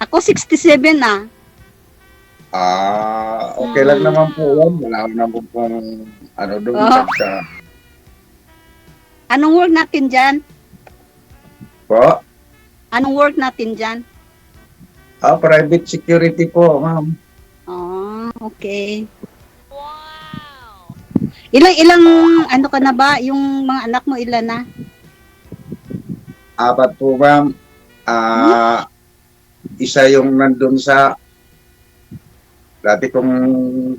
Ako 67 na. Okay lang naman po yan. Wala naman pong ano doon Oh. pagka Anong work natin dyan? po. Anong work natin dyan? Private security po, ma'am. Oh, okay. Wow! Ilang ano ka na ba? Yung mga anak mo ilan na? 4 po, ma'am. Isa yung nandun sa dati kong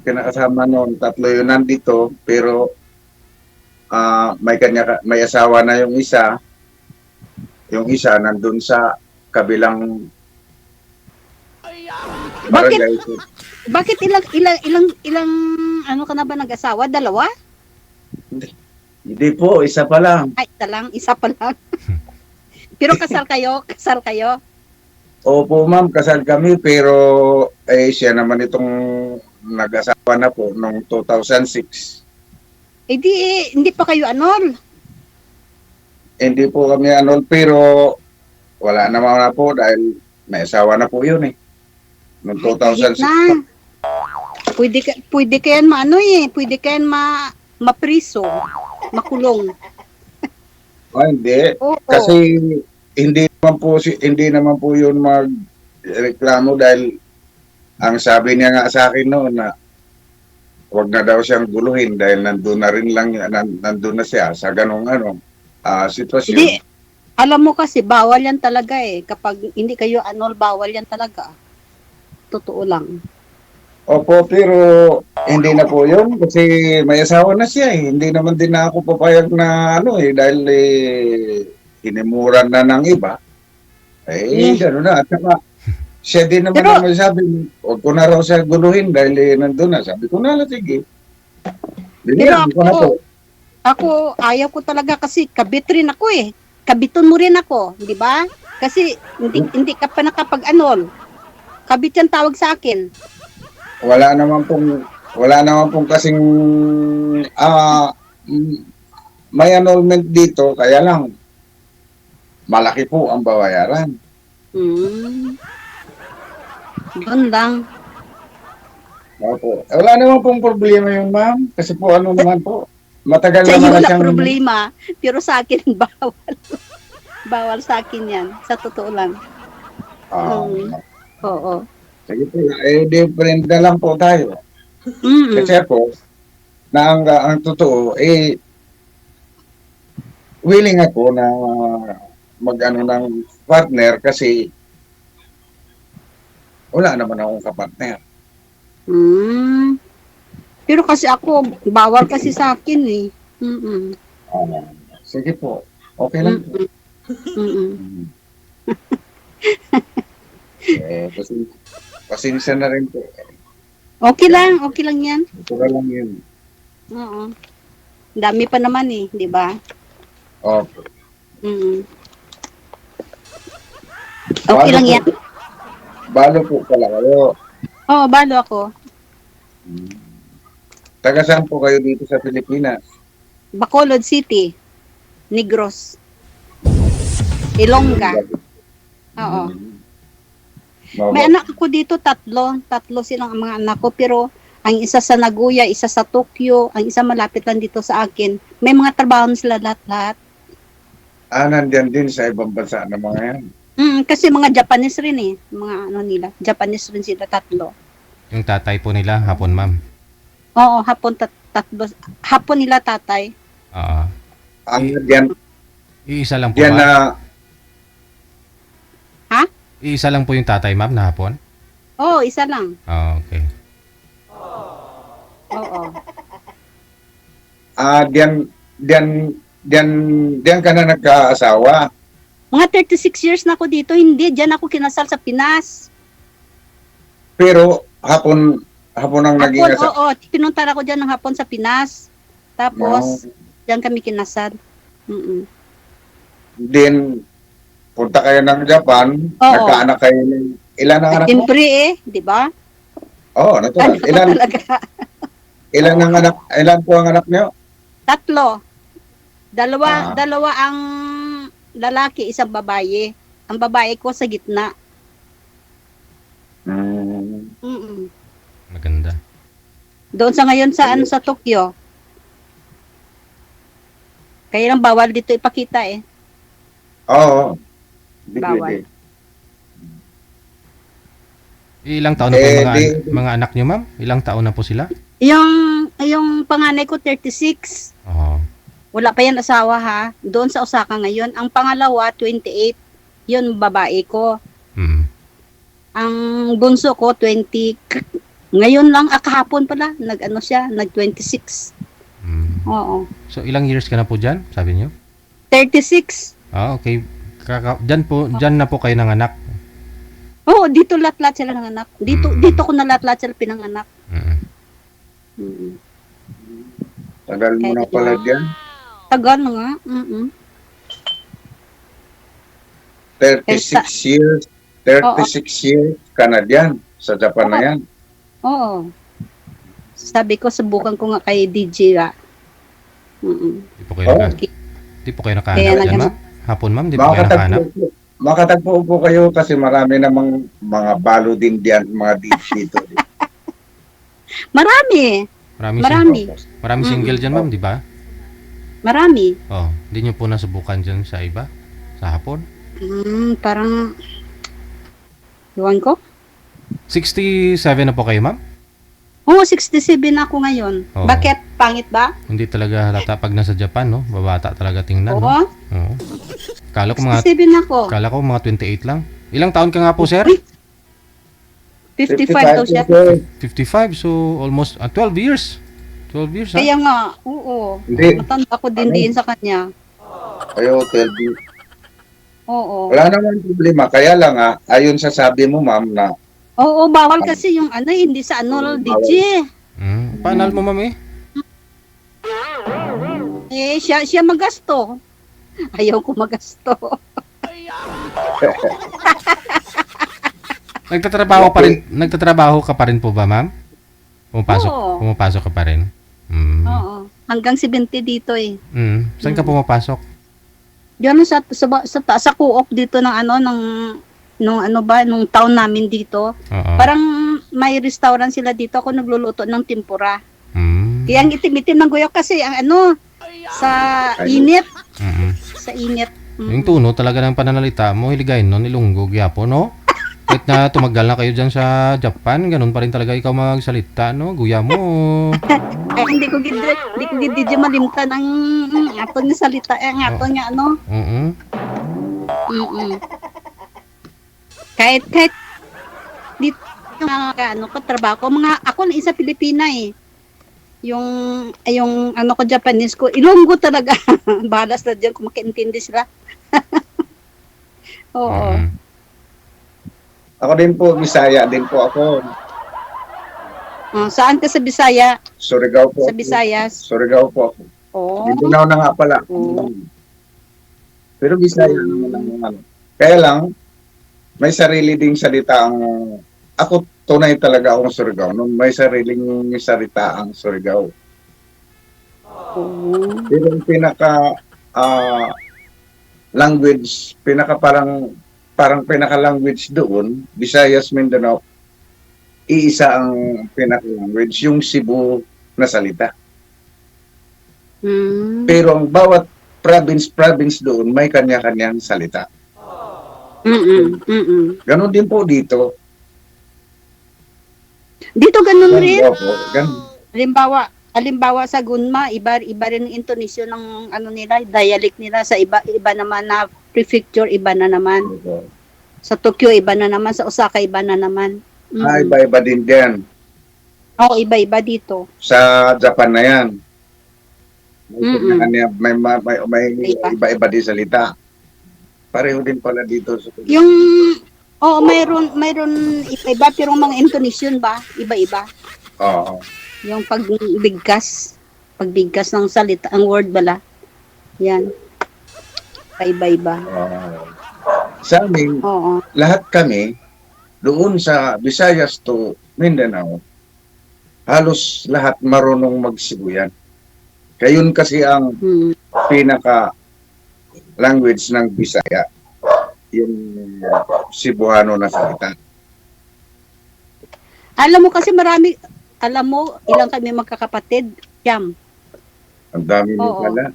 kinakasama noon, 3 yun nandito, pero may asawa na yung isa. Yung isa nandun sa kabilang Bakit barangay. bakit ilang ano ka na ba nag-asawa? Dalawa? Hindi po, isa pa lang. Ay, isa pa lang. Pero kasal kayo? Opo, ma'am, kasal kami, pero siya naman itong nag-asawa na po noong 2006. Hindi pa kayo anol. Hindi po kami anol, pero wala naman na po dahil may asawa na po yun eh. Noong Ay, kahit 2006. na. Pwede kayan maano eh. Pwede kayan mapriso. Makulong. Hindi. Oo. Kasi hindi naman po yun magreklamo dahil ang sabi niya nga sa akin noon na wag na daw siyang guluhin dahil nandun na rin lang nandun na siya sa ganong sitwasyon. Hindi. Alam mo kasi, bawal yan talaga eh. Kapag hindi kayo anol, bawal yan talaga. Totoo lang. Opo, pero hindi na po yun kasi may asawa na siya eh. Hindi naman din na ako papayag na dahil hinimuran na ng iba. Gano'n na. At saka, siya din naman Pero- ang sabi, huwag ko na raw siya guluhin dahil nandun na. Sabi ko na, sige. Binigyan ko na po. Ako, ayaw ko talaga kasi kabit rin ako eh. Kabiton mo rin ako, di ba? Kasi hindi ka pa nakapag-anol. Kabit yan tawag sa akin. Wala naman pong kasing may annulment dito, kaya lang malaki po ang babayaran. Doon lang. Opo. Wala naman pong problema yung ma'am, kasi po naman po, matagal Sa iyo naman na wala siyang problema, pero sa akin bawal. Bawal sa akin yan, sa totoo lang. Oo. Sige po, different na lang po tayo. Kasi po, na ang totoo, willing ako na mag-ano ng partner kasi wala naman akong kapartner. Pero kasi ako, bawal kasi sa akin eh. Sige po, okay lang po. Pasensya na rin po. Okay lang yan. Ito na lang yun. Oo. Dami pa naman eh, di ba? Okay. Okay lang yan. Balo po pala kayo. Oo, balo ako. Taga saan po kayo dito sa Pilipinas? Bacolod City. Negros. Ilongga. Oo. May anak ako dito, tatlo. Tatlo silang mga anak ko, pero ang isa sa Nagoya, isa sa Tokyo, ang isa malapit lang dito sa akin. May mga trabaho na sila lahat-lahat. Nandyan din sa ibang bansa ng mga yan. Kasi mga Japanese rin eh. Mga nila. Japanese rin sila, tatlo. Yung tatay po nila, hapon ma'am. Oo, hapon tatlo. Hapon nila tatay. Yan, Iisa lang po yan ma'am? Ha? Iisa lang po yung tatay ma'am na hapon? Oo, isa lang. Okay. Oo. diyan ka na nagkaasawa. Mga 36 years na ako dito, hindi. Diyan ako kinasal sa Pinas. Pero hapon ang naging Hapon, oo. Pinunta ako dyan ng hapon sa Pinas. Tapos, diyan kami kinasal. Then, punta kayo ng Japan, nagkaanak kayo ng ilan ang anak mo? Siyempre di ba? Oo, natural. Ilan po ang anak niyo? Tatlo. Dalawa ang lalaki, isang babae. Ang babae ko sa gitna. Doon sa ngayon sa sa Tokyo. Kaya lang bawal dito ipakita eh. Oo. Hindi Bawal. pwede. Ilang taon na po yung mga, di- mga anak niyo, ma'am? Ilang taon na po sila? Yung panganay ko 36. Oo. Wala pa yan asawa ha. Doon sa Osaka ngayon. Ang pangalawa 28. Yun babae ko. Mm. Ang bunso ko 20. Ngayon lang kahapon pala nag-ano siya, nag-26. Mm. Oo. So, ilang years ka na po dyan, sabi niyo? 36. Ah, okay. Dyan na po kayo ng anak. Oo, dito lahat-lahat sila ng anak. Dito ko na lahat-lahat sila pinanganak. Mm. Mm. Tagal mo na pala dyan. Tagal na nga. Mm-mm. 36 years. 36 years ka na dyan. Sa Japan na yan. Oo. Sabi ko, subukan ko nga kay DJ ra. Mm-mm. Di po kayo, Oh. di po kayo Kaya nakahanap dyan, nag- ma'am? Hapon, ma'am? Di po kayo nakahanap? Makatagpo po kayo kasi marami namang mga balo din diyan, mga dito. Marami. Marami Mm. single dyan, ma'am, di ba? Marami. Oh, di niyo po nasubukan dyan sa iba? Sa hapon? Parang, iwan ko. 67 na po kayo, ma'am? Oo, 67 ako ngayon. Oo. Bakit? Pangit ba? Hindi talaga halata pag nasa Japan, no? Babata talaga tingnan, no? Oo. Oo. Kala ko mga 67 ako. 28 lang. Ilang taon ka nga po, sir? 55 daw siya. 55, so almost 12 years. 12 years, ha? Kaya nga, oo. Hindi. Matanda ko din sa kanya. Kayo, tell me. Oo. Wala naman problema. Kaya lang ayon sa sabi mo, ma'am, na Oo, bawal kasi yung hindi sa DJ. Paanal mo, ma'am, eh? Siya magasto. Ayaw ko magasto. Nagtatrabaho ka pa rin po ba, ma'am? Oo. Pumapasok ka pa rin. Oo. Hanggang 70 dito eh. Saan ka pumapasok? Diyan sa co-op dito nung town namin dito. Oo. Parang may restaurant sila dito. Ako nagluluto ng tempura. Mm. Kaya ang itim-itim ng guyok kasi sa init. Sa init. Yung tono talaga ng pananalita mo, hiligayin nun, ilunggo, gyapo, no? Kahit na tumagal na kayo dyan sa Japan, ganun pa rin talaga ikaw magsalita, no? Guya mo. Ay, hindi ko gid malimtan ang aton nga salita. Ang aton nga Oo. Kahit dito ko trabaho ko ako na isa Pilipina eh. Yung ko Japanese ko, Ilonggo talaga. Balas na diyan kung makaintindi sila. Oo. ako din po, Bisaya din po ako. Saan ka sa Bisaya? Surigao po. Sa Visayas? Surigao po ako. Oo. Mindanao na nga pala. Oo. Pero Bisaya naman ang ano. Kaya lang, may sarili ding salita ang... Ako tunay talaga akong Surigao. Nung may sariling salita ang Surigao. Oo. Pero yung pinaka language, parang pinaka-language doon, Visayas, Mindanao, iisa ang pinaka-language, yung Cebu na salita. Pero ang bawat province doon, may kanya-kanyang salita. Ganon din po dito. Dito ganun rin. Opo, ganon. Halimbawa sa Gunma, iba rin ang intonasyon ng nila, dialect nila sa iba naman na prefecture, iba na naman. Opo. Sa Tokyo iba na naman, sa Osaka iba na naman. Iba-iba din dyan. Oo, iba-iba dito. Sa Japan na yan. May iba-iba din salita. Pareho din pala dito. Mayroon iba-iba pero mga intonation ba? Iba-iba. Oo. Yung pagbigkas ng salita, ang word bala. Yan. Iba-iba. Sa amin, Oo. lahat kami, doon sa Visayas to Mindanao, halos lahat marunong magsibuyan. Kayun kasi ang pinaka language ng Bisaya, yung Cebuano na salita. Alam mo kasi marami alam mo, ilang kami magkakapatid? Siyam. Ang dami mo Oo. pala.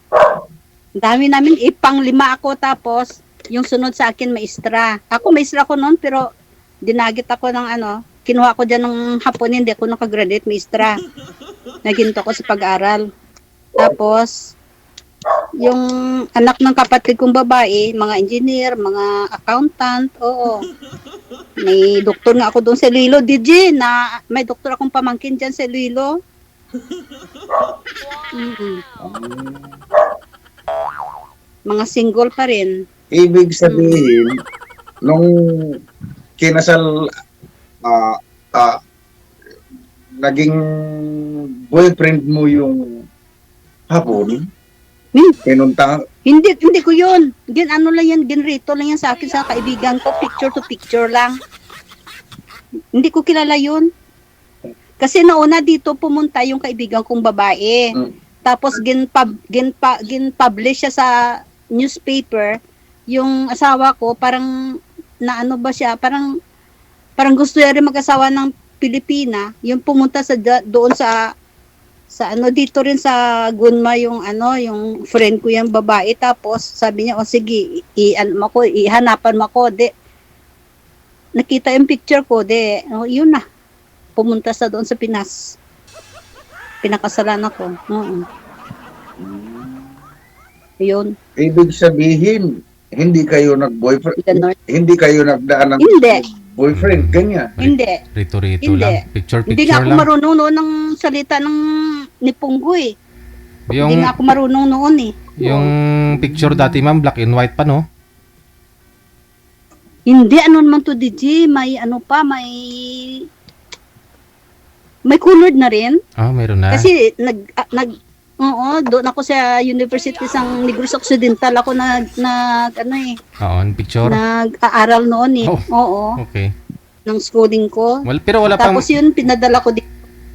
Ang dami namin, pang-5 ako, tapos yung sunod sa akin, maestra. Ako, maestra ko noon, pero dinagit ako ng kinuha ko dyan ng hapon, hindi ako nakagraduate, maestra. Naginto ko sa pag-aral. Tapos, yung anak ng kapatid kong babae, mga engineer, mga accountant, oo. May doktor nga ako doon sa Iloilo, DJ, na may doktor akong pamangkin dyan sa Iloilo. Mm-mm. Mga single pa rin. Ibig sabihin, nung kinasal, naging boyfriend mo yung hapon, pinunta, Hindi ko yun. Lang yan, ginrito lang yan sa akin sa kaibigan ko, picture to picture lang. Hindi ko kilala yun. Kasi nauna dito pumunta yung kaibigan kong babae. Tapos gin-publish siya sa newspaper. Yung asawa ko, parang parang gusto niya rin mag-asawa ng Pilipina. Yung pumunta doon sa dito rin sa Gunma yung yung friend ko yung babae, tapos sabi niya, sige, ihanapan mo ako, nakita yung picture ko, yun na, pumunta sa doon sa Pinas, pinakasalan ako. Yun. ibig sabihin, hindi kayo nag-boyfriend, Ganon. hindi kayo nagdaan ng Hindi. boyfriend, ganyan. Hindi. Rito-rito Hindi. lang. Hindi Picture-picture nga ako lang. marunong noon ng salita ng ni Punggoy. Hindi Yung, nga ako marunong noon eh. yung picture dati, ma'am, black and white pa, no? Hindi, naman to DJ, may colored na rin. Ah, meron na. Kasi doon ako sa University ng Negros Occidental ako Oo, picture. nag-aaral noon eh. Oh. Oo, Okay. ng schooling ko. Pero wala pang Tapos yun, pinadala ko dito.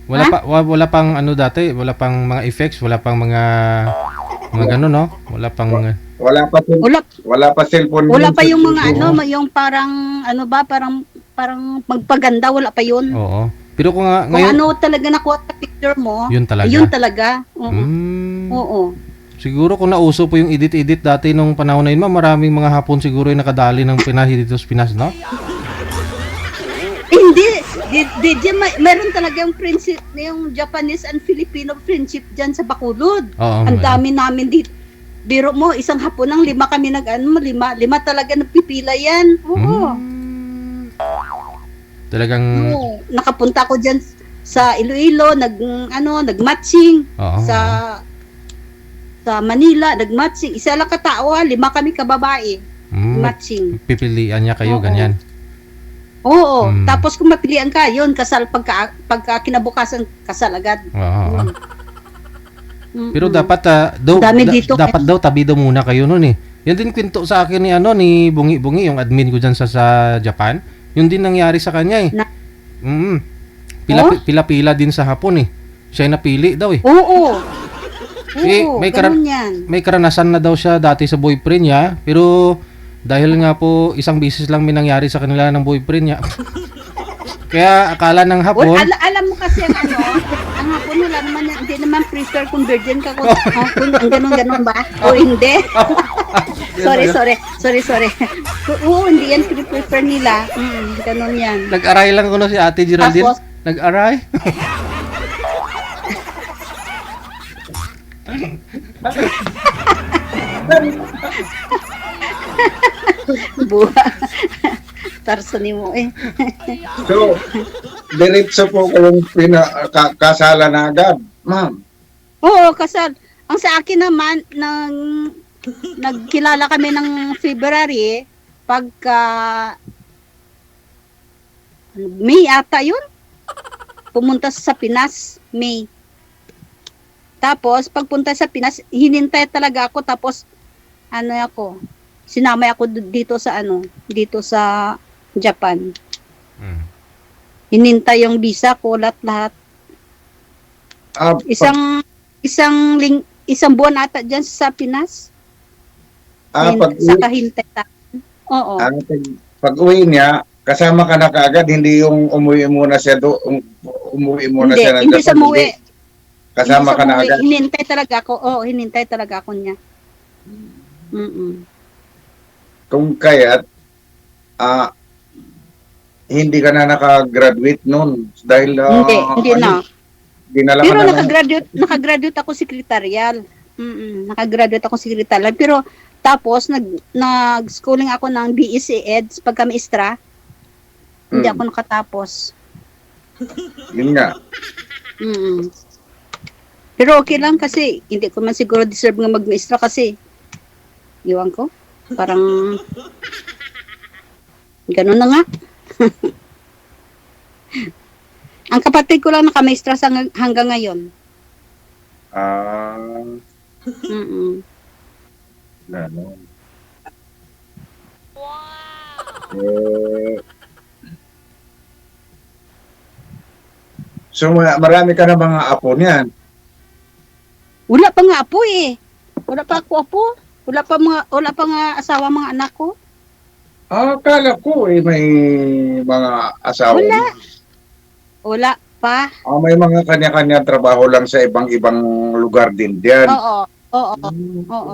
wala pang dati, wala pang mga effects, wala pang mga gano, no? Wala pang Wala pa cellphone. Wala pa yung mga Oo. yung parang parang magpaganda, wala pa yun. oo. Pero kung nga Kung ngayon, talaga nakuha sa picture mo, yun talaga. yun talaga. Oo. Oo. Siguro kung nauso po yung edit-edit dati nung panahon na yun, ma'am, maraming mga hapon siguro yung nakadali ng Pinahi dito sa Pinas, no? Hindi. Meron talaga yung friendship, yung Japanese and Filipino friendship dyan sa Bacolod. Oo. Ang dami namin dito. Biro mo, isang hapon lang, 5 kami lima talaga nagpipila yan. Oo. Talagang, Oo. Nakapunta ko dyan sa Iloilo, nag-matching. oo. Sa Manila, nag-matching. Isa lang katao, 5 kami kababae. Matching. Pipilian niya kayo, Oo. ganyan. Oo. Mm. Tapos kung mapilian ka, yun, kasal, pagka kinabukasan, kasal agad. Oo. Mm-mm. Pero dapat Dami dito, dapat daw tabi daw muna kayo noon eh. Yan din kwento sa akin ni Bungi yung admin ko diyan sa Japan. Yun din nangyari sa kanya eh. Pila-pila din sa hapon eh. Siya yung napili daw eh. Oo. May yan. May karanasan na daw siya dati sa boyfriend niya, pero dahil nga po isang beses lang may nangyari sa kanila ng boyfriend niya. Kaya akala ng hapon, Alam mo kasi ang hapon wala naman, hindi naman prefer kung virgin ka kung ang ganun ba? O hindi? sorry. Oo, hindi yan prefer nila. Ganun yan. nag-aray lang ko si Ate Geraldine. Tapos? Nag-aray. Buha. Tarzan mo eh. So, diretso po kayong kasalan na agad, ma'am. Oo, kasal. Ang sa akin naman, nagkilala kami ng February, pagka May ata yun. Pumunta sa Pinas, May. Tapos, pagpunta sa Pinas, hinintay talaga ako, tapos, sinamay ako dito sa Japan. Hinintay yung visa ko, lahat. Isang buwan ata dyan sa Pinas. Sa kahintay. Oo. Pag-uwi niya, kasama ka na kaagad, hindi yung umuwi muna siya umuwi muna Hindi, siya ng hindi Japan, sa muwi. Kasama Hindi ka sa na muwi. agad. Hinintay talaga ako. Oo, hinintay talaga ako niya. Kung kaya't, hindi ka na nakagraduate noon dahil Hindi na. dinala ka Pero na ng nakagraduate ako secretarial. Nakagraduate ako secretarial. Pero tapos nag-schooling ako ng BSc Eds pagka maestra. Hindi ako nakatapos. Yun nga. Pero okay lang kasi hindi ko man siguro deserve nga mag-maestra kasi iwan ko. Parang ganun na nga. Ang kapatid ko lang naka-maestra hanggang ngayon. Ganon. So marami ka na mga apo niyan. Wala pa nga apo eh. Wala pa ako apo. Wala pa nga asawa mga anak ko. Akala ko may mga asawa. Wala. Wala pa. May mga kanya-kanya trabaho lang sa ibang-ibang lugar din diyan. Oo,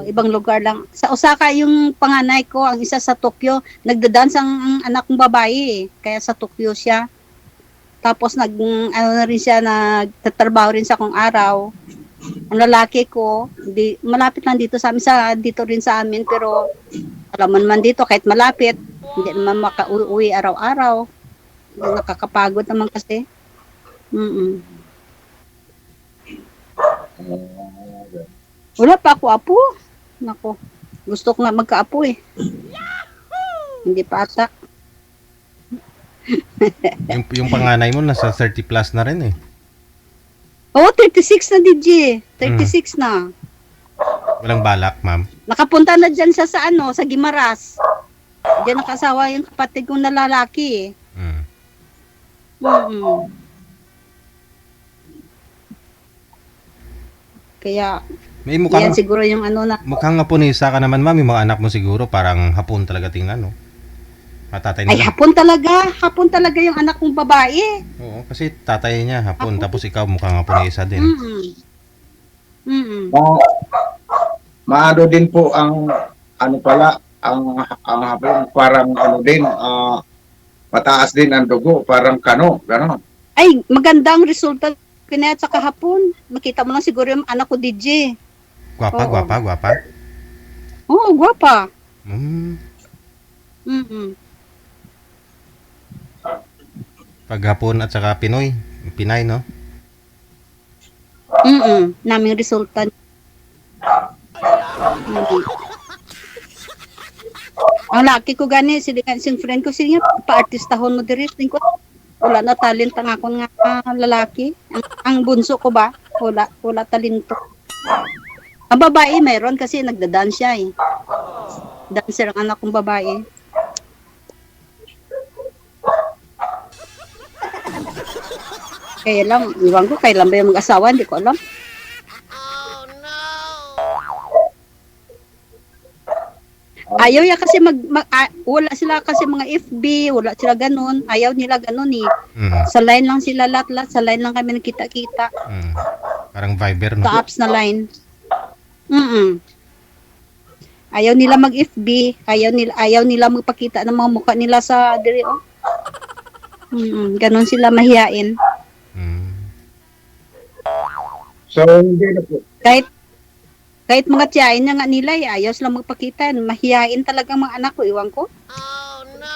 ibang lugar lang. Sa Osaka yung panganay ko, ang isa sa Tokyo, nagda-dance ang anak kong babae eh. Kaya sa Tokyo siya. Tapos nagtatrabaho rin sa kung araw. Ang lalaki ko, malapit lang dito sa amin, dito rin sa amin, pero alam mo naman dito, kahit malapit, hindi naman makauwi araw-araw. Nakakapagod naman kasi. Wala pa ako apo. Nako, gusto ko nga magka-apo eh. Hindi pa ata. Yung panganay mo nasa 30 plus na rin eh. Oo, 36 na DJ. 36 na. Walang balak, ma'am. Nakapunta na dyan siya sa sa Gimaras. Diyan nakasawa yung kapatid kong na lalaki eh. Kaya, May mukhang yan siguro yung na. mukhang Haponesa ka naman, ma'am. Yung mga anak mo siguro parang Hapon talaga tingnan, no? Matatay Ay, nila. hapon talaga yung anak kong babae. Oo, kasi tatay niya Hapon, tapos ikaw mukhang Haponesa din. Maano din po ang ang hapon parang din mataas din ang dugo, parang gano'n. Ay, magandang resulta kanya sa kahapon. Makita mo lang siguro yung anak ko DJ. Gwapa, Oo. gwapa. Oo, gwapa. Pag Hapon at saka Pinoy, Pinay, no? Naming resulta. Ang laki ko gani, sing friend ko siya, pa-artistahon mo diri. Tingko, wala na talent ang akong nga lalaki. Ang bunso ko ba? Wala talento. Ang babae mayroon kasi nagda-dance siya eh. Dancer ang anak kong babae. Kaya lang, iwan ko, kailan ba yung mag-asawa, hindi ko alam. Ayaw ya kasi wala sila kasi mga FB, wala sila ganun. Ayaw nila ganun eh. Sa line lang sila lahat, sa line lang kami nakita-kita. Parang Viber, no? Sa apps na line. Ayaw nila mag-FB, ayaw nila magpakita ng mga mukha nila sa diri oh. Ganun sila mahiyain. So hindi na po. Kahit mga tiyain na nga nila, ayaw sila magpakita. Mahihain talaga mga anak ko, iwan ko. Oh, no!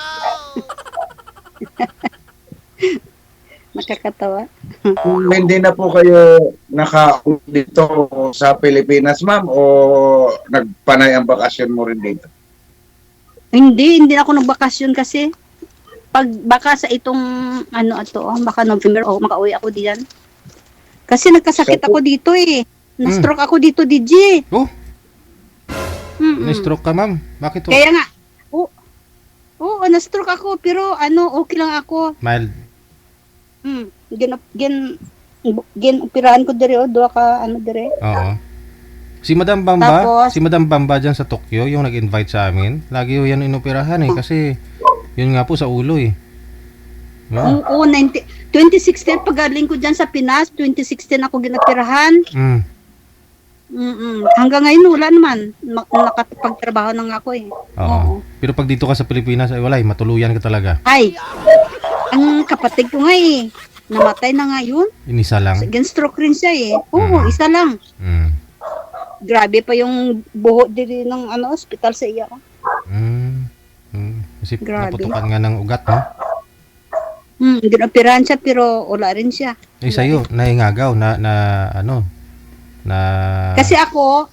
Nakakatawa. Hindi na po kayo nakauwi dito sa Pilipinas, ma'am, o nagpanay ang bakasyon mo rin dito? Hindi ako nagbakasyon kasi. Baka sa itong, baka November, makauwi ako diyan. Kasi nagkasakit ako dito eh. Na-stroke ako dito, DJ. Oh? Na-stroke ka, ma'am? Bakit? Kaya nga, na-stroke ako, pero okay lang ako. Mild. Operahan ko dire, doa ka, dire. Oo. Si Madam Bamba dyan sa Tokyo, yung nag-invite sa amin, lagi yan inoperahan eh, kasi yun nga po sa ulo eh. Wow. Oo, 2016 pagaling ko dyan sa Pinas, 2016 ako ginatirahan. Mm. Hanggang ngayon wala naman. Nakapagtrabaho na nga ako eh. Oo. Pero pag dito ka sa Pilipinas ay wala, matuluyan ka talaga. Ay, ang kapatid ko nga eh, namatay na nga yun. Inisa lang. Stroke rin siya eh. Oo, isa lang. Mm. Grabe pa yung buho diri ng ospital sa iya. Mm. Kasi Grabe. naputukan nga ng ugat, no? Ginoperahan siya pero wala rin siya. Eh sa'yo, naingagaw na Kasi ako,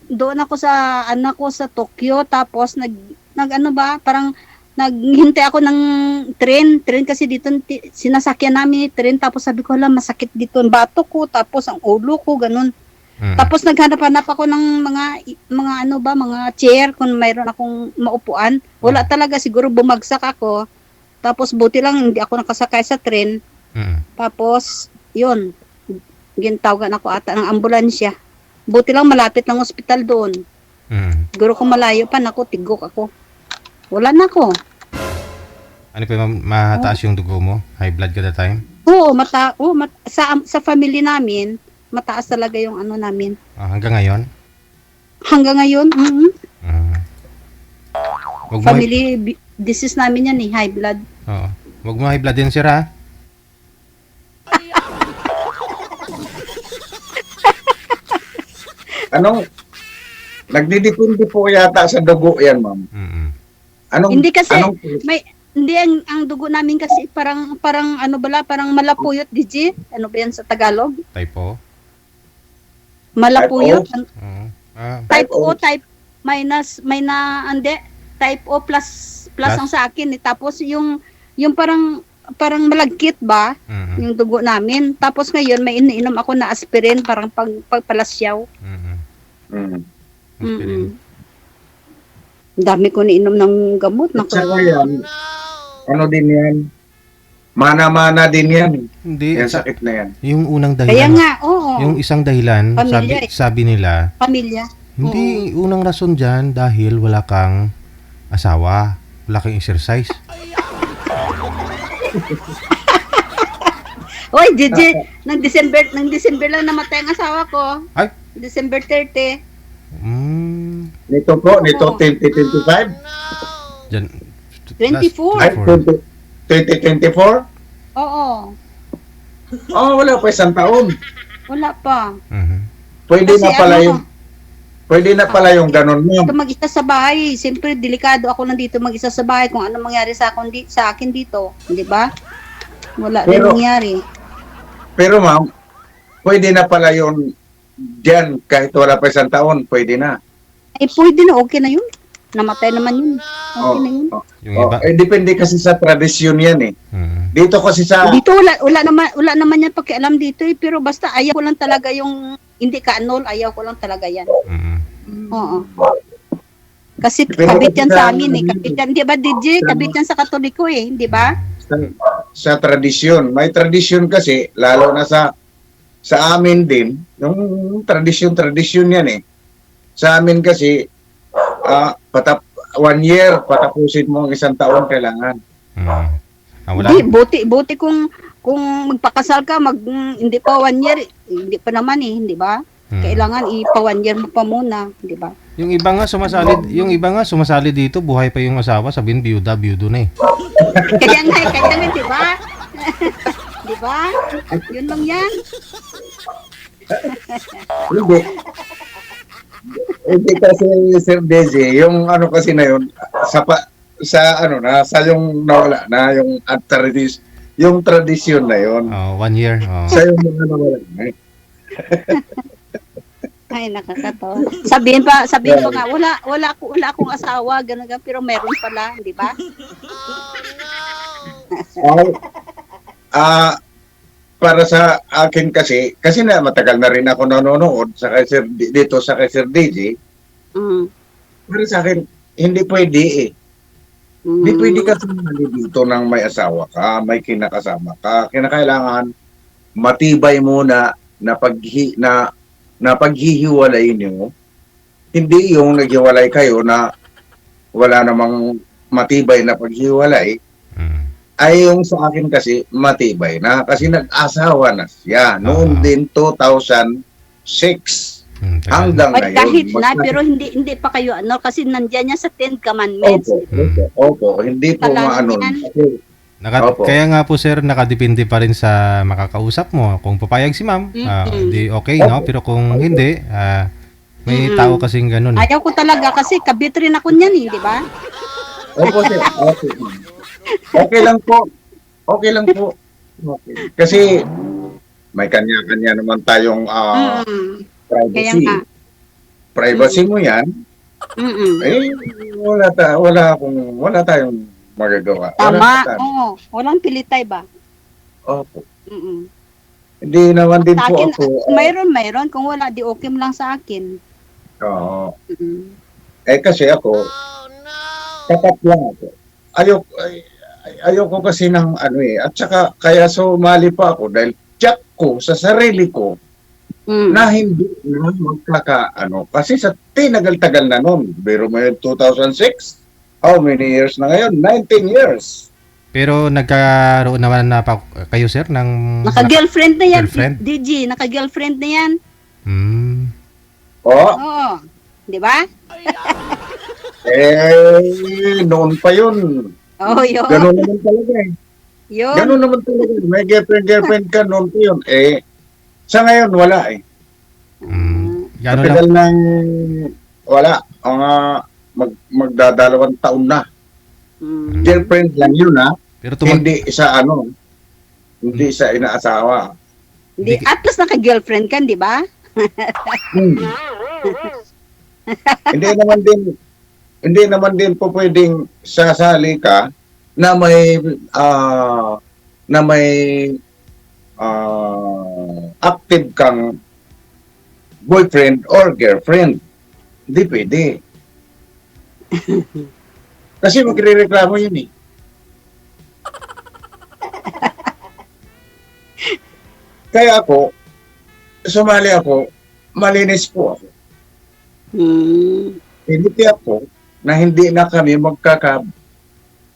doon ako sa anak ko sa Tokyo, tapos parang naghintay ako ng train kasi dito sinasakyan namin train, tapos sabi ko, hala, masakit dito ang bato ko, tapos ang ulo ko, ganun. Tapos naghanap-hanap ako ng mga chair kung mayroon akong maupuan. Wala talaga, siguro bumagsak ako. Tapos buti lang hindi ako nakasakay sa train. Tapos, yun, gintawagan ako ata ng ambulansya. Buti lang malapit ng ospital doon. Siguro kung malayo pa, tigok ako. Wala na ako. Ano pa yung mataas yung dugo mo? High blood ka that time? Oo, sa family namin, mataas talaga yung namin. Hanggang ngayon? Hanggang ngayon, Wag mo, family disease namin yan eh, high blood. Oo. Wag mo high blood din, sir, ha? Nagdidepende po yata sa dugo yan, ma'am. Hindi kasi, hindi ang dugo namin kasi parang parang malapuyot, DJ. Ano ba yan sa Tagalog? Typo? Malapuyot. Type O. Type minus, type O plus ang sa akin eh. Tapos yung parang malagkit ba, yung dugo namin. Tapos ngayon may iniinom ako na aspirin, parang pagpalasyaw. Aspirin. Dami ko niinom ng gamot. At saka yan, din yan, mana-mana din yan. Hindi. Yan sakit na yan. Yung unang Kaya dahilan. nga, oo. Yung isang dahilan, Pamilya eh. sabi nila, Pamilya. hindi unang rason dyan dahil wala kang asawa, wala kang exercise. Oy, DJ, ng December lang namatay ang asawa ko. Ay? December 30. Nito 2025? Dyan. 24. Ay, 2024? Oo. Wala pa isang taon. Wala pa. Pwede Kasi na pala yung ganun mo. Ito mag-isa sa bahay. Siyempre, delikado ako nandito mag-isa sa bahay kung ano mangyari sa akin dito. Di ba? Wala rin nangyari. Pero ma'am, pwede na pala yun dyan kahit wala pa isang taon, pwede na. Ay, pwede na. Okay na yun. Namatay naman yun. Okay na yun. Yung iba. Depende kasi sa tradisyon yan eh. Dito kasi sa... Dito wala naman yan pakialam dito eh. Pero basta ayaw ko lang talaga yung hindi ka annul, ayaw ko lang talaga yan. Oo. Kasi kabit yan sa amin eh. Kabit yan, di ba DJ? Kabit yan sa Katoliko eh. Di ba? Sa tradisyon. May tradisyon kasi, lalo na sa amin din, yung tradisyon yan eh. Sa amin kasi, 1 year, patapusin mo ang isang taon kailangan. Wala. Buti kung magpakasal ka, hindi pa 1 year, hindi pa naman eh, di ba? Kailangan ipa 1 year mo pa muna, di ba? Yung iba nga sumasali dito, buhay pa yung asawa, sabihin biyudo na eh. Kaya nga, di ba? Di ba? Yun lang yan. Hindi kasi Sir Desi, yung kasi na yun, sa yung nawala na, yung tradisyon na yun. 1 year. Sa yung mga nawala na. Ay, nakakatawa. Sabihin pa nga, wala akong asawa, ganun, pero meron pala, di ba? Para sa akin kasi na matagal na rin ako nanonood dito sa kay Sir DJ. Para sa akin, hindi pwede eh. Hindi pwede ka sumali dito nang may asawa ka, may kinakasama ka. Kinakailangan matibay muna na paghihiwalay niyo. Hindi yung naghiwalay kayo na wala namang matibay na paghiwalay, Mm. ay yung sa akin kasi matibay na kasi nag-asawa na siya noon din 2006 Tagal. hanggang Ay, ngayon. kahit na, pero hindi pa kayo ano, kasi nandiyan niya sa 10 commandments. Opo, hindi po Kalanan maano. yan. Kasi, Opo. Kaya nga po sir, nakadepende pa rin sa makakausap mo. Kung papayag si ma'am, di okay, no? Pero kung hindi, may tao kasing ganun. Ayaw ko talaga kasi kabit rin ako niyan, di ba? Opo, sir. Okay. Okay lang po. Okay lang po. Okay. Kasi may kanya-kanya naman tayong Kaya privacy. nga. Privacy mo yan, eh, wala tayong magagawa. Tama. Wala Oo. Walang pilitay ba? Opo. Mm-mm. Hindi naman din Sa po akin, ako. mayroon. Kung wala, di okay mo lang sa akin. Oo. Mm-mm. Kasi ako, tapat lang ako. Ayoko kasi ng ano eh. At saka, kaya sumali pa ako dahil check ko sa sarili ko na hindi na magkakaano. Kasi sa tinagal-tagal na noon, biro mo yun 2006, how many years na ngayon? 19 years. Pero nagkaroon naman na pa kayo sir ng Naka-girlfriend na yan, Girlfriend? DG. Naka-girlfriend na yan. Oh, Oo. Di ba? noon pa yun. Oo, yun. Ganun naman talaga eh. Yun. Ganun naman talaga. May girlfriend ka noon pa yun. Sa ngayon, wala eh. Gano'n lang. Matagal nang wala. Magdadalawang taon na. Girlfriend lang yun ha. Pero Hindi sa ano. Hindi sa inaasawa. Di, at least naka-girlfriend ka, di ba? Hindi naman din po pwedeng sasali ka na may active kang boyfriend or girlfriend. Hindi pwede. Kasi magrereklamo yun eh. Kaya ako, sumali ako, malinis po ako. Hindi ako na hindi na kami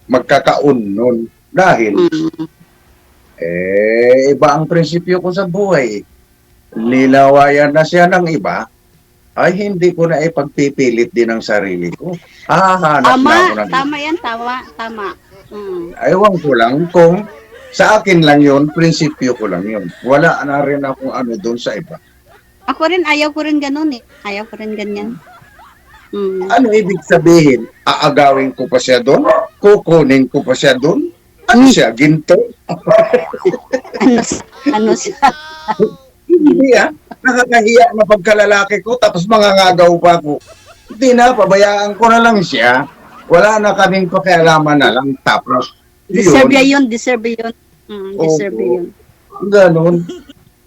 magkakaun nun. Dahil, iba ang prinsipyo ko sa buhay. Nilawayan na siya ng iba, ay hindi ko na ipagpipilit din ang sarili ko. Hahanap na ako ng Tama yan, tama. Ewan ko lang kung sa akin lang yun, prinsipyo ko lang yun. Wala na rin akong ano doon sa iba. Ako rin, ayaw ko rin ganun eh. Ayaw ko rin ganyan. Ano ibig sabihin? Aagawin ko pa siya doon? Kukunin ko pa siya doon? Ano siya? Ginto? Ano siya? Hindi nakakahiya na pagkalalaki ko tapos mangangagaw pa ako. Hindi na, pabayaan ko na lang siya. Wala na kaming pakialaman na lang. Tapos, Deserve yun. Deserve yun. Ganon.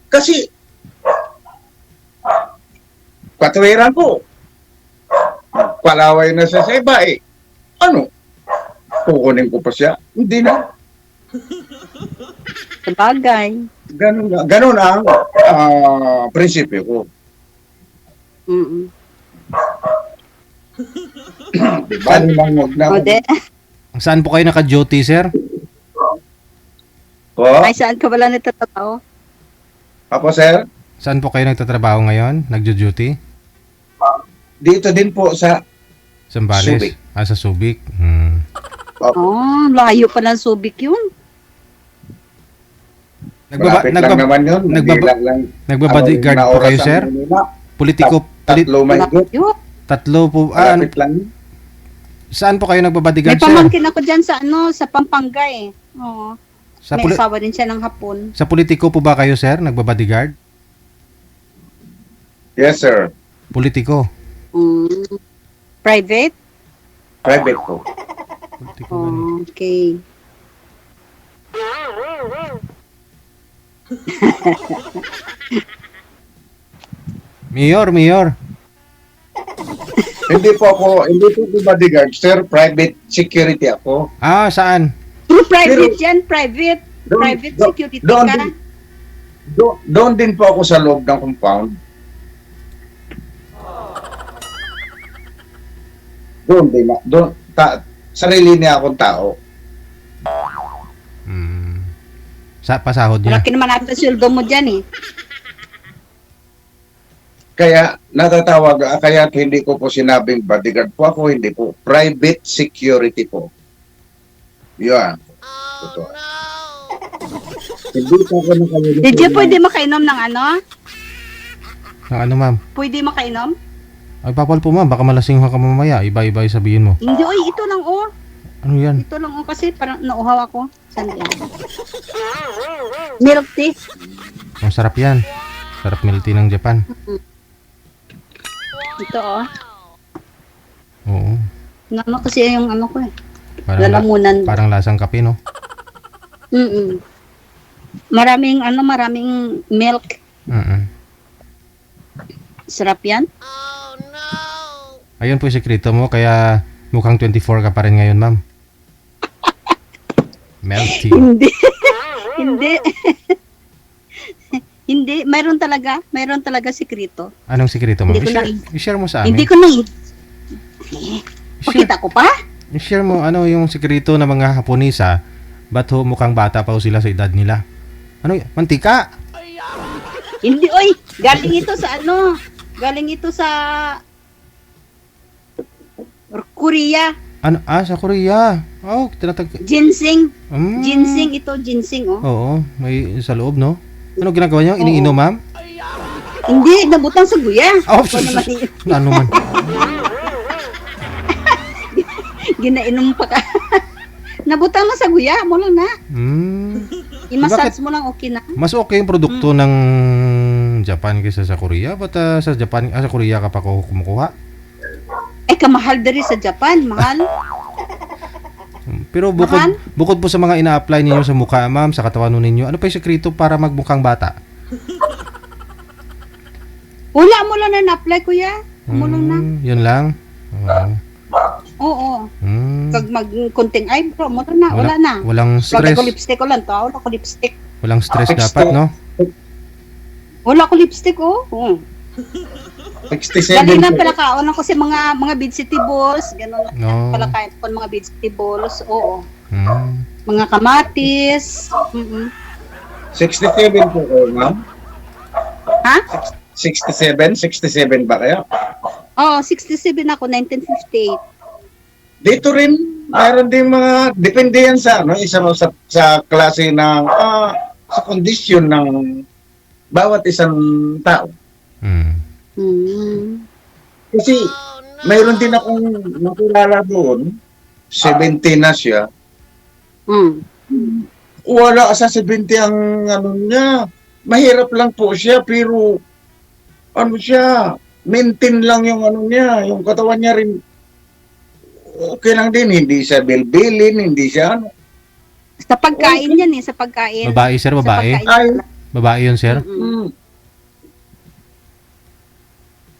Kasi, patuwiran ko. Palaway na siya sa iba eh. Ano? Kukunin ko pa siya? Hindi na. Sabagay. Ganon ang prinsipyo ko. Diba? Saan po kayo naka-duty, sir? Ay, saan ka wala nagtatrabaho? Apo, sir? Saan po kayo nagtatrabaho ngayon? Nagjo-duty? Dito din po sa Zambales? Subic. Sa Subic. Layo pa ng Subic yun. malapit lang naman yun. Nagbabodyguard po kayo, sir? Politiko? Tatlo mahigit. Tatlo po. Malapit lang yun. Saan po kayo nagbabodyguard, May sir? pamangkin ako dyan sa Pampanga eh. Oo. Sa, May asawa din siya ng hapon. sa politiko po ba kayo, sir? Nagbabodyguard? Yes, sir. Politiko? Private? Private po. Politiko ganun. Okay. Mayor. Hindi po bodyguard, sir. Private security ako. Saan? Private yan, private. Private security ka. Doon din po ako sa loob ng compound. Doon din. sarili niya akong tao. Sa pasahod niya. Malaki naman natin sweldo mo dyan eh. Kaya natatawag, kaya hindi ko po sinabing bodyguard po ako, hindi po. Private security po. Yan. Totoo. Hindi po ako nakalimutan. DJ, pwede makainom ng ano? Ang ano, ma'am? Pwede makainom? Ay, papal po, ma'am. Baka malasing ka mamaya. Iba-iba yung sabihin mo. Hindi, oy, ito lang oh. Ano yan? Ito lang oh, kasi parang nauhaw ako. Saan yan? Milk tea. Ang sarap yan. Sarap milk tea ng Japan. Ito oh. Oo. Ano kasi yung ano ko eh. Parang, Lalamunan. parang lasang kape, no? Maraming milk. Sarap yan. Ayun po yung sekreto mo. Kaya mukhang 24 ka pa rin ngayon, ma'am. Milk tea. Hindi. Hindi. Hindi. Mayroon talaga sekreto. Anong sekreto mo? Hindi ko I-share mo sa amin. Hindi ko na pakita ko pa? I-share mo ano yung sekreto ng mga Haponesa. Ba't ho mukhang bata pa ho sila sa edad nila? Ano? Mantika? Hindi, oy. Galing ito sa ano? Galing ito sa Korea. Ano? Ah, sa Korea. Oh, tinatag... Ginseng. Mm. Ginseng ito, ginseng oh. Oo, may sa loob, no? Ano ginagawa niyo? Iniinom, ma'am? Hindi, nabutang sa guya. Oh, Ako naman yun. ano man? Ginainom pa ka. Nabutang na sa guya, mo lang na. I-massage Bakit? mo lang, okay na. Mas okay yung produkto ng Japan kaysa sa Korea? Ba't sa Japan, sa Korea ka pa kumukuha? Eh, kamahal dari sa Japan, mahal. Pero bukod po sa mga ina-apply ninyo sa mukha, ma'am, sa katawan ninyo, ano pa yung sekreto para magmukhang bata? Wala mo lang na na-apply, kuya. Mo lang na. Yun lang? Oo. Mm. Pag mag-kunting eyebrow, mo lang na. Wala na. Walang Wala stress. ko lipstick ko lang to. Wala ko lipstick. Walang stress dapat, no? Wala ko lipstick, oh. 67 Galing na po. pala kaon ako sa mga vegetables, ganun No. pala kain ko ng mga vegetables, oo. Mm. Mga kamatis. 67 po kayo, ma'am? Ha? 67 ba kayo? Oo, 67 ako, 1958. Dito rin, mayroon din mga, depende yan sa, isa mo sa klase ng, sa kondisyon ng bawat isang tao. Kasi, mayroon din akong nakilala doon, 70 na siya, wala sa 70 ang ano niya, mahirap lang po siya, pero, ano siya, maintain lang yung ano niya, yung katawan niya rin, okay lang din, hindi siya bilbilin, hindi siya ano. Sa pagkain yan eh, sa pagkain. Babae, sir, Sa babae? pagkain. Ay, Babae yun, sir?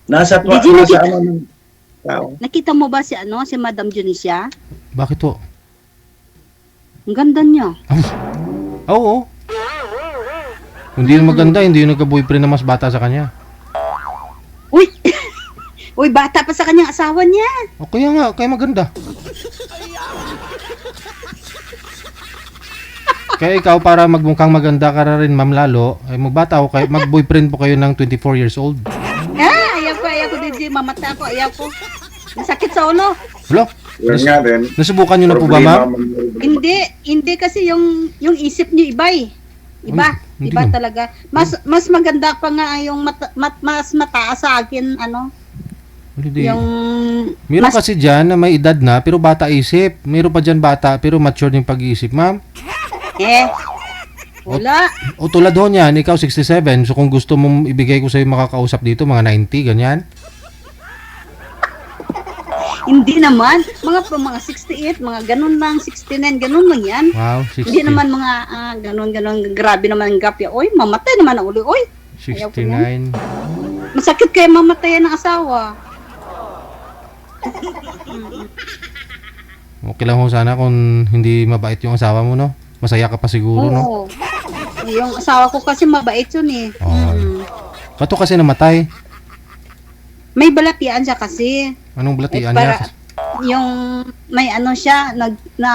nasa Did you nasa nakita- ano ng tao. Nakita mo ba si si Madam Junicia? Bakit po? Ang ganda niya. Oo. Hindi yung maganda, hindi yung nagka-boyfriend na mas bata sa kanya. Uy! Uy, bata pa sa kanyang asawa niya. O kaya nga, kaya maganda. Kaya ikaw, para magmukhang maganda ka na rin, ma'am, lalo, ay magbata o kayo, mag-boyfriend po kayo ng 24 years old. Ayaw ko, DJ. Mamata ako, ayaw ko. Masakit sa ulo. Wala. Yun nga din. Nasubukan nyo na po ba, ma'am? Hindi kasi yung isip niyo iba eh. Iba, Hindi iba naman. talaga. Mas maganda pa nga yung mas mataas sa akin Hindi. yung Meron kasi dyan na may edad na, pero bata isip. Meron pa dyan bata, pero mature yung pag-iisip, ma'am. wala. O tulad ho niyan, ikaw 67, so kung gusto mong ibigay ko sa'yo makakausap dito, mga 90, ganyan. Hindi naman mga 68, mga ganun lang, 69, ganun lang yan. Wow, 60. Hindi naman mga ganun grabe naman ang gap ya. Oy, mamatay naman ang ulo. Oy, 69. masakit kaya mamatayan ng asawa. Okay lang ho sana kung hindi mabait yung asawa mo, no? Masaya ka pa siguro, no? Oo. Yung asawa ko kasi mabait yun eh. Oo. Ba't ho kasi namatay? May balatian siya kasi. Anong balatian Para- niya? yung may ano siya, na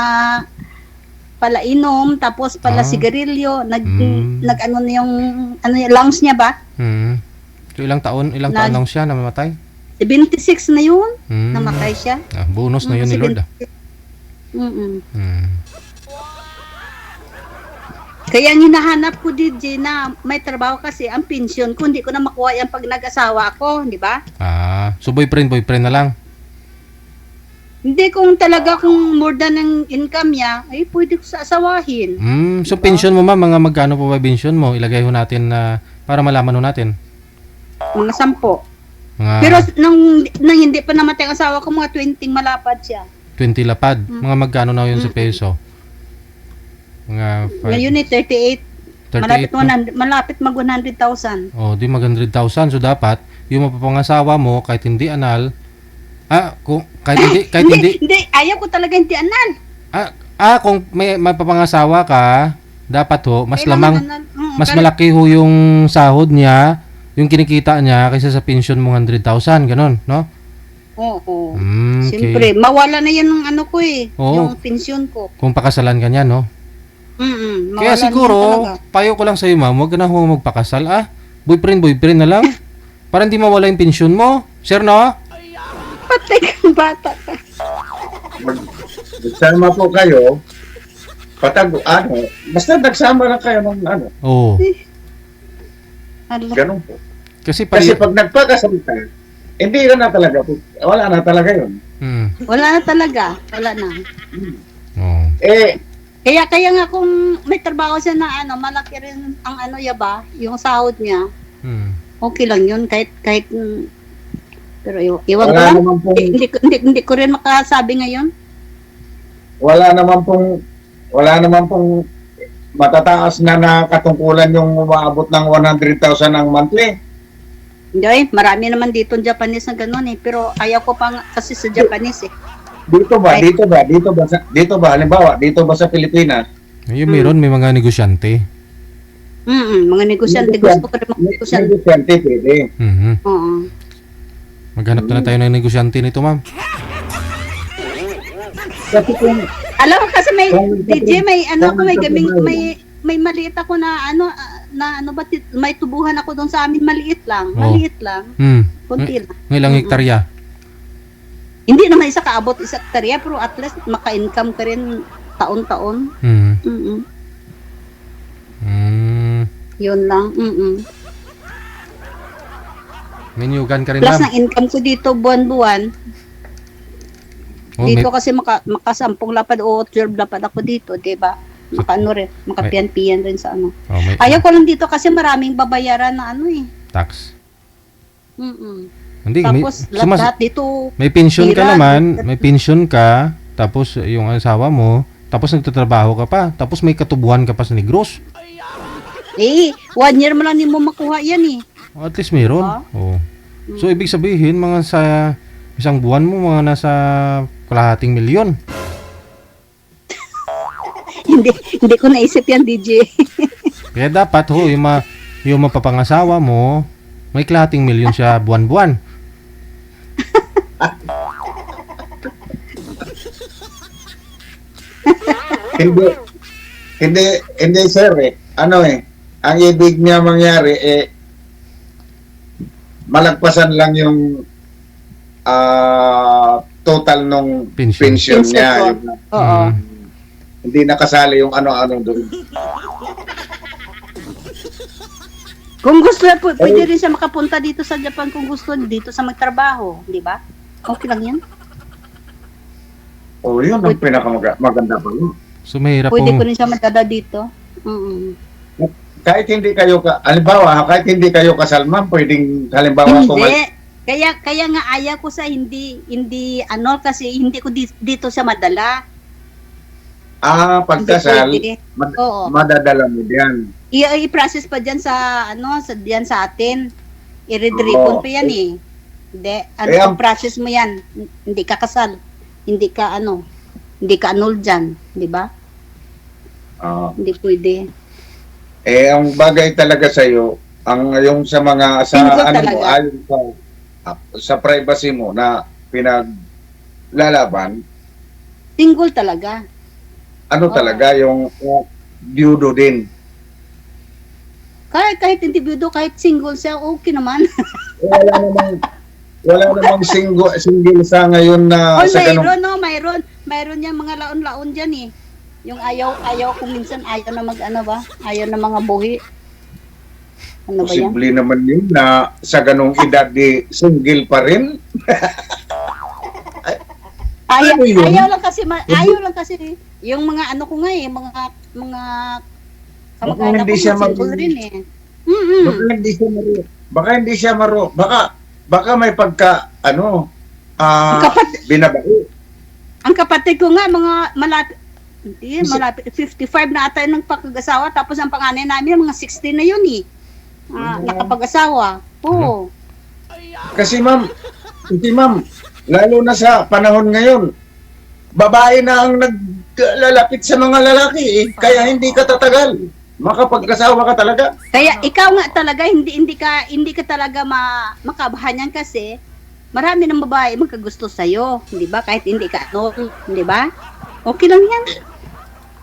palainom, tapos pala Ah. sigarilyo, Mm. nag ano na yung, ano yung lungs niya ba? Hmm. So ilang taon lang siya namamatay? 76 na yun, Hmm. namatay siya. Ah, bonus na yun ni Lord. 76. Mm-mm. Hmm. Kaya ang hinahanap ko, DJ, na may trabaho kasi ang pension ko, hindi ko na makuha yan pag nag-asawa ako, di ba? Ah, so boyfriend na lang. Hindi, kung talaga kung more than ang income niya, ay pwede ko sa asawahin. So pension mo mga magkano po ba pension mo? Ilagay ho natin na para malaman ho natin. Mga 10. Mga Pero nang hindi pa namatay ang asawa ko, mga 20 malapad siya. 20 lapad. Mga magkano na yun sa peso? Mga Ngayon ay 38. 38. Malapit mag 100,000. Oh, di mag 100,000. So dapat yung mapapangasawa mo kahit hindi anal, kung kahit hindi Hindi, ayaw ko talaga hindi anal. kung may mapapangasawa ka, dapat ho mas Kailangan lamang anal. mas malaki ho yung sahod niya, yung kinikita niya kaysa sa pension mo 100,000, ganun, no? Oo. Okay. Siyempre, mawala na yan ng ano ko eh. Oo. Yung pension ko. Kung pakasalan ka niya, no? Kaya Mawala na siguro, yan talaga. payo ko lang sa'yo, ma'am, huwag ka na ho magpakasal, boyfriend na lang. Para hindi mawala yung pension mo. Sir, no? Patay kang bata ka. Nagsama po kayo, basta nagsama lang kayo ng Oo. Ala. ganun po. Kasi Kasi pag nagpakasal ka, hindi ka na talaga, wala na talaga yun. Wala na talaga. Wala na. Oo. Kaya nga kung may trabaho siya na malaki rin ang ba, yung sahod niya, okay lang yun. Kahit pero iwan ko Wala lang. naman pong, Hindi ko rin makasabi ngayon. wala naman pong matataas na katungkulan yung umaabot ng 100,000 ang monthly. Hindi, marami naman dito Japanese na gano'n eh. Pero ayaw ko pa kasi sa Japanese eh. Dito ba, halimbawa, dito ba sa Pilipinas, Yung meron, may mga negosyante. Mga negosyante. Gusto ko rin mga negosyante. negosyante pwede. Oo. Maghanap na tayo ng negosyante nito, ma'am. Kasi kung Alam mo kasi may Kung- DJ, may kung- may gaming, kung- may maliit ako na may tubuhan ako doon sa amin, maliit lang, konti lang. Ilang hektarya? Hindi naman isa kaabot isa hektarya, pero at least maka-income ka rin taon-taon. Yun lang. May niyugan ka rin, Plus ma'am. ng income ko dito buwan-buwan. Oh, Dito kasi makasampung lapad o 12 lapad ako dito, 'di ba? Rin, makapiyan-piyan rin sa ano. may Ayaw ko lang dito kasi maraming babayaran na tax. Mm-mm. Hindi, Tapos lahat dito, may pension ka Tira, naman, may pension ka, tapos yung asawa mo, tapos nagtatrabaho ka pa, tapos may katubuhan ka pa sa Negros. 1 year mo lang din mo makuha yan eh. At least meron. Ah. Oh. So, ibig sabihin, mga sa isang buwan mo, mga nasa kalahating milyon. hindi ko naisip yan, DJ. Kaya dapat yung mapapangasawa mo, may kalahating milyon siya buwan-buwan. hindi sir ang ibig niya mangyari malagpasan lang yung total nung Pension. pension niya. Oo. Hindi nakasali yung ano-ano doon. Kung gusto niya, pwede rin siya makapunta dito sa Japan kung gusto, dito sa magtrabaho, di ba? Okay lang yan. Yun ang pinakamaganda pa yun. So, mahirap Pwede ko pong... rin siya magdala dito. Kahit hindi kayo kahit hindi kayo kasal, ma'am, pwedeng halimbawa Hindi. Kaya nga ayaw ko sa hindi kasi hindi ko dito siya madala. pagkasal, Hindi pwede. Oo. madadala mo diyan. I-process pa diyan diyan sa atin. I-read-ribbon Oo. pa yan eh. Hindi, Kaya- process mo yan. Hindi ka kasal. Hindi ka annul diyan, di ba? Hindi pwede. Ang bagay talaga sa iyo, yung sa mga Single talaga. ayon sa privacy mo na lalaban, Single talaga. ano Oo. talaga yung byudo din. Kahit individual, kahit single siya, okay naman. Wala namang single sa ngayon na sa ganung Mayroon, no, mayroon yung mga laon-laon dyan eh. Yung ayaw kung minsan ayaw na mag-ano ba? Ayaw na mga buhi. Ano ba yan? posible naman yun na sa ganung edad di single pa rin. Ano yun? Ayaw lang kasi yung mga ano ko nga eh, mga kamag-anak hindi ko siya single rin eh. Mm-mm. Baka hindi siya maro. Baka may pagka Ang binabae. Ang kapatid ko nga malapit 55 na ata yung nagpag-asawa, tapos ang panganay namin mga 60 na yun eh. Nakapag-asawa. Oo. Kasi ma'am, lalo na sa panahon ngayon, babae na ang naglalapit sa mga lalaki eh. Kaya hindi ka tatagal. Makapag-asawa ka talaga. Kaya ikaw nga talaga hindi ka talaga makabahanyan kasi marami ng babae magkagusto sa iyo, 'di ba? Kahit hindi ka 'di ba? Okay lang 'yan.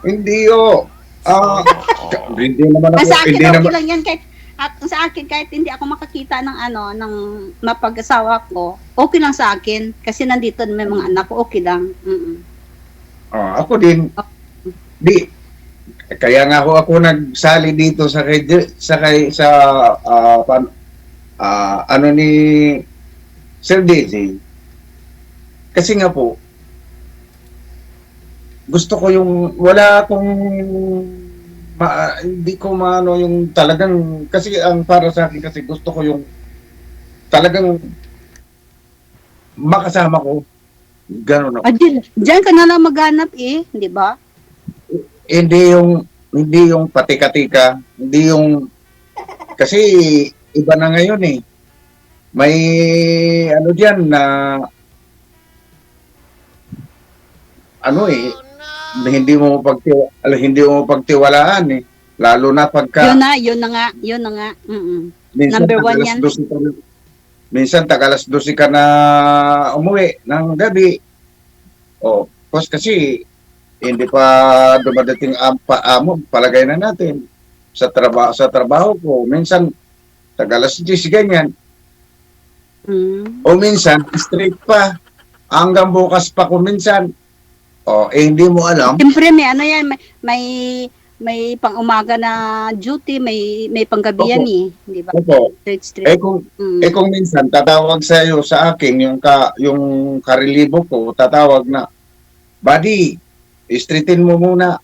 Hindi hindi naman ako, Sa akin hindi okay naman, lang 'yan sa akin kahit hindi ako makakita ng mapag-asawa ko, okay lang sa akin kasi nandito may mga anak ko, okay lang. Mm-mm. ako din, kaya nga ako nagsali dito sa ano ni Sir Daisy. Kasi nga po, gusto ko yung, wala akong, hindi ko maano yung talagang, kasi ang para sa akin kasi gusto ko yung talagang makasama ko. Ganun. Diyan ka na lang maghanap eh, 'di ba? Hindi yung patika-tika, hindi yung, kasi iba na ngayon eh. May ano diyan na hindi mo pagtiwalaan eh. Lalo na pagka Yun na nga. Mm-mm. minsan Number one tagalas yan. 12 ka na- minsan tagalas 12 ka na umuwi ng gabi. Kasi hindi pa dumadating ang paamo, palagay na natin sa trabaho ko. Minsan tagalas 10 ganyan. O minsan straight pa hanggang bukas pa ko minsan. Hindi mo alam. Siyempre may ano yan, may pang-umaga na duty, may panggabi yan eh, di ba? Opo. Straight. Kung minsan tatawag sa iyo sa akin yung karelibo ko, tatawag na, buddy, straightin mo muna.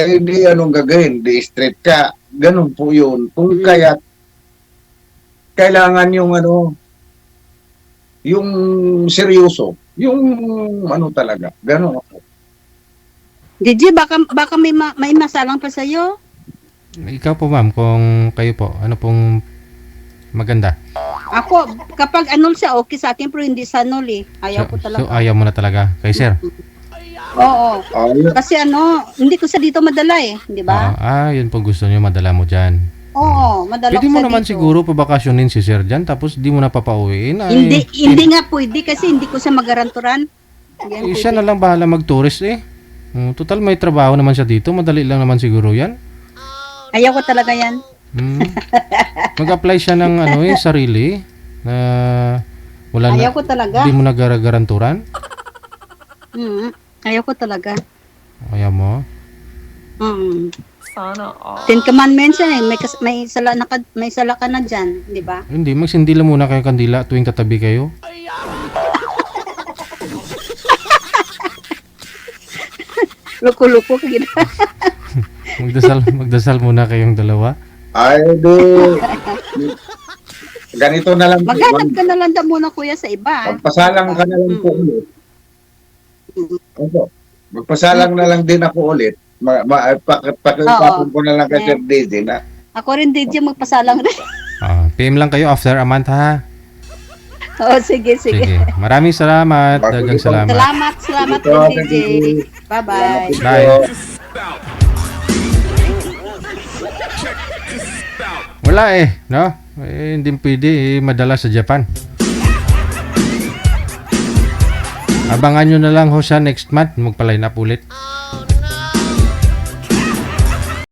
Hindi anong gagawin, di straight ka. Ganun po yun. Kung kaya kailangan yung seryoso, yung talaga. Ganun. DJ, baka may masalang pa sa'yo? Ikaw po ma'am, kung kayo po, ano pong maganda? Ako, kapag anol siya, okay sa akin, pero hindi sa anol eh. Ayaw ko talaga. So ayaw mo na talaga kay sir? Oo. Kasi hindi ko sa dito madala eh, di ba? Yun po gusto niyo, madala mo dyan. Oo, madala Pwede ko mo sa naman dito. siguro pabakasyonin si sir dyan, tapos di mo na papauwiin. Hindi nga pwede kasi hindi ko siya magaranturan. Hindi yan Siya pwede. na lang bahala mag-tourist eh. Total may trabaho naman siya dito, madali lang naman siguro yan. Ayaw ko talaga yan. Mag-apply siya ng sarili na wala Ayaw na, ko talaga. di mo na garanturan. Ayaw ko talaga. Ayaw mo. Sana all. 10 Commandments yan eh. May sala ka na dyan, di ba? Hindi, magsindi lang muna kayo kandila tuwing tatabi kayo. Luko-luko ka gina. Magdasal muna kayong dalawa. Ganito na lang. Maghanap ka na lang muna kuya sa iba. Magpasalang ka na lang po ulit. Magpasalang na lang din ako ulit. Pakipapon ko na lang kay Sir Daisy na. Ako rin DJ magpasalang rin. PM lang kayo after a month ha. Oo, sige. Maraming salamat. Dagang salamat. Salamat po DJ. Bye-bye. Bye. Wala no? Hindi pwede madala sa Japan. Abangan nyo na lang ho sa next month, magpa-line up ulit.